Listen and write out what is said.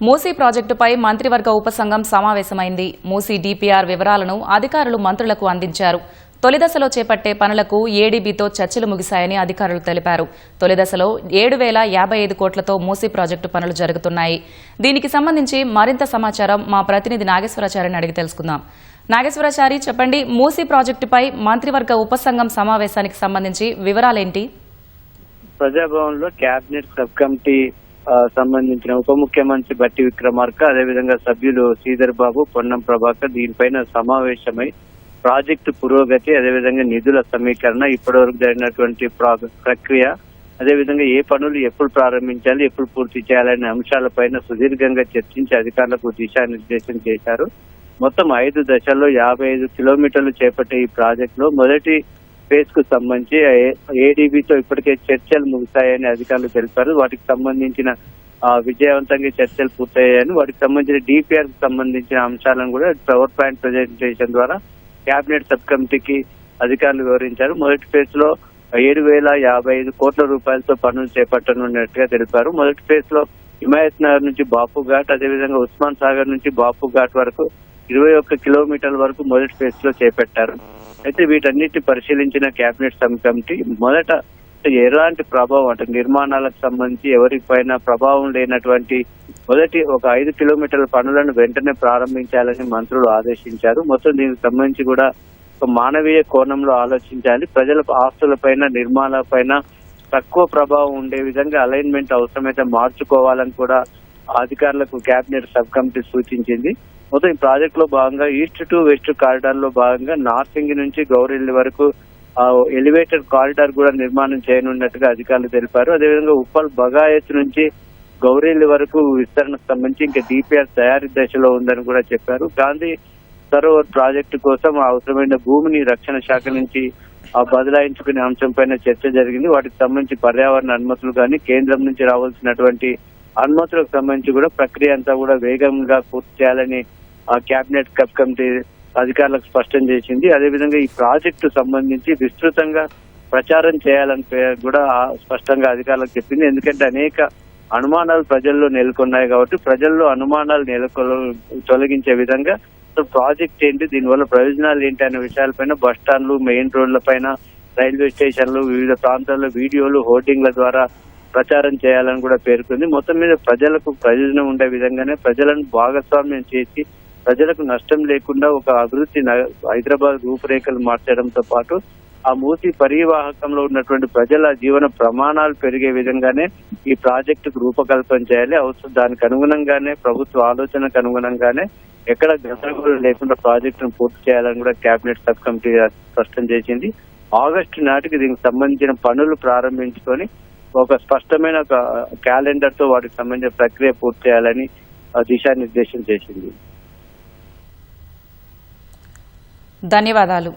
మూసీ ప్రాజెక్టుపై మంత్రివర్గ ఉపసంఘం సమావేశమైంది. మూసీ డీపీఆర్ వివరాలను అధికారులు మంత్రులకు అందించారు. తొలిదశలో చేపట్టే పనులకు ఏడీబీతో చర్చలు ముగిశాయని అధికారులు తెలిపారు. తొలిదశలో 7,055 కోట్లతో మూసీ ప్రాజెక్టు పనులు జరుగుతున్నాయి. దీనికి సంబంధించి మరింత సమాచారం మా ప్రతినిధి నాగేశ్వరాచారిని అడిగి తెలుసుకుందాం. నాగేశ్వరాచారి, చెప్పండి, మూసీ ప్రాజెక్టుపై మంత్రివర్గ ఉపసంఘం సమావేశానికి సంబంధించి వివరాలేంటి? ప్రజాభవన్లో కేబినెట్ సబ్ కమిటీ సంబంధించిన ఉప ముఖ్యమంత్రి బట్టి విక్రమార్క, అదేవిధంగా సభ్యులు శ్రీధర్ బాబు, పొన్నం ప్రభాకర్ దీనిపైన సమావేశమై ప్రాజెక్టు పురోగతి, అదేవిధంగా నిధుల సమీకరణ, ఇప్పటివరకు జరిగినటువంటి ప్రక్రియ, అదేవిధంగా ఏ పనులు ఎప్పుడు ప్రారంభించాలి, ఎప్పుడు పూర్తి చేయాలనే అంశాలపైన సుదీర్ఘంగా చర్చించి అధికారులకు దిశానిర్దేశం చేశారు. మొత్తం 5 దశల్లో 55 కిలోమీటర్లు చేపట్టే ఈ ప్రాజెక్టులో మొదటి ఫేజ్ కు సంబంధించి ఏడీబీతో ఇప్పటికే చర్చలు ముగిశాయని అధికారులు తెలిపారు. వాటికి సంబంధించిన విజయవంతంగా చర్చలు పూర్తయ్యాయని, వాటికి సంబంధించిన డిపిఆర్ కు సంబంధించిన అంశాలను కూడా పవర్ పాయింట్ ప్రెజెంటేషన్ ద్వారా కేబినెట్ సబ్ కమిటీకి అధికారులు వివరించారు. మొదటి ఫేజ్ లో 7,055 కోట్ల రూపాయలతో పనులు చేపట్టనున్నట్టుగా తెలిపారు. మొదటి ఫేజ్ లో హిమాయత్ నగర్ నుంచి బాపు ఘాట్, అదేవిధంగా ఉస్మాన్ సాగర్ నుంచి బాపు ఘాట్ వరకు 21 కిలోమీటర్ల వరకు మొదటి ఫేజ్ లో చేపట్టారు. అయితే వీటన్నిటిని పరిశీలించిన కేబినెట్ సబ్ కమిటీ మొదట ఎలాంటి ప్రభావం, అంటే నిర్మాణాలకు సంబంధించి ఎవరిపైన ప్రభావం లేనటువంటి మొదటి ఒక 5 కిలోమీటర్ల పనులను వెంటనే ప్రారంభించాలని మంత్రులు ఆదేశించారు. మొత్తం దీనికి సంబంధించి కూడా ఒక మానవీయ కోణంలో ఆలోచించాలి. ప్రజల ఆస్తులపైన, నిర్మాణాలపైన తక్కువ ప్రభావం ఉండే విధంగా అలైన్మెంట్ అవసరమైతే మార్చుకోవాలని కూడా అధికారులకు కేబినెట్ సబ్ కమిటీ సూచించింది. మొత్తం ఈ ప్రాజెక్ట్ లో భాగంగా ఈస్ట్ టు వెస్ట్ కారిడార్ లో భాగంగా నార్సింగి నుంచి గౌరెల్లి వరకు ఎలివేటెడ్ కారిడార్ కూడా నిర్మాణం చేయనున్నట్టుగా అధికారులు తెలిపారు. అదేవిధంగా ఉప్పల్ బగాయత్ నుంచి గౌరెల్లి వరకు విస్తరణకు సంబంధించి ఇంకా డిపిఆర్ తయారీ దశలో ఉందని కూడా చెప్పారు. గాంధీ సరోవర్ ప్రాజెక్టు కోసం అవసరమైన భూమిని రక్షణ శాఖ నుంచి బదలాయించుకునే అంశం పైన చర్చ జరిగింది. వాటికి సంబంధించి పర్యావరణ అనుమతులు కానీ, కేంద్రం నుంచి రావాల్సినటువంటి అనుమతులకు సంబంధించి కూడా ప్రక్రియ అంతా కూడా వేగంగా పూర్తి చేయాలని కేబినెట్ సబ్ కమిటీ అధికారులకు స్పష్టం చేసింది. అదేవిధంగా ఈ ప్రాజెక్టు సంబంధించి విస్తృతంగా ప్రచారం చేయాలని కూడా స్పష్టంగా అధికారులకు చెప్పింది. ఎందుకంటే అనేక అనుమానాలు ప్రజల్లో నెలకొన్నాయి కాబట్టి ప్రజల్లో అనుమానాలు తొలగించే విధంగా ప్రాజెక్ట్ ఏంటి, దీనివల్ల ప్రయోజనాలు ఏంటి అనే విషయాలపైన బస్ స్టాండ్లు, మెయిన్ రోడ్ల పైన, రైల్వే స్టేషన్లు, వివిధ ప్రాంతాల్లో వీడియోలు, హోర్డింగ్ల ద్వారా ప్రచారం చేయాలని కూడా పేర్కొంది. మొత్తం మీద ప్రజలకు ప్రయోజనం ఉండే విధంగానే ప్రజలను భాగస్వామ్యం చేసి ప్రజలకు నష్టం లేకుండా ఒక అభివృద్ధి హైదరాబాద్ రూపురేఖలు మార్చడంతో పాటు ఆ మూసీ పరివాహకంలో ఉన్నటువంటి ప్రజల జీవన ప్రమాణాలు పెరిగే విధంగానే ఈ ప్రాజెక్టుకు రూపకల్పన చేయాలి. దానికి అనుగుణంగానే, ప్రభుత్వ ఆలోచనకు అనుగుణంగానే ఎక్కడ గందరగోళం లేకుండా ప్రాజెక్టును పూర్తి చేయాలని కూడా కేబినెట్ సబ్ కమిటీ స్పష్టం చేసింది. ఆగస్టు నాటికి దీనికి సంబంధించిన పనులు ప్రారంభించుకొని ఒక స్పష్టమైన ఒక క్యాలెండర్ తో వాటికి సంబంధించిన ప్రక్రియ పూర్తి చేయాలని దిశానిర్దేశం చేసింది. ధన్యవాదాలు.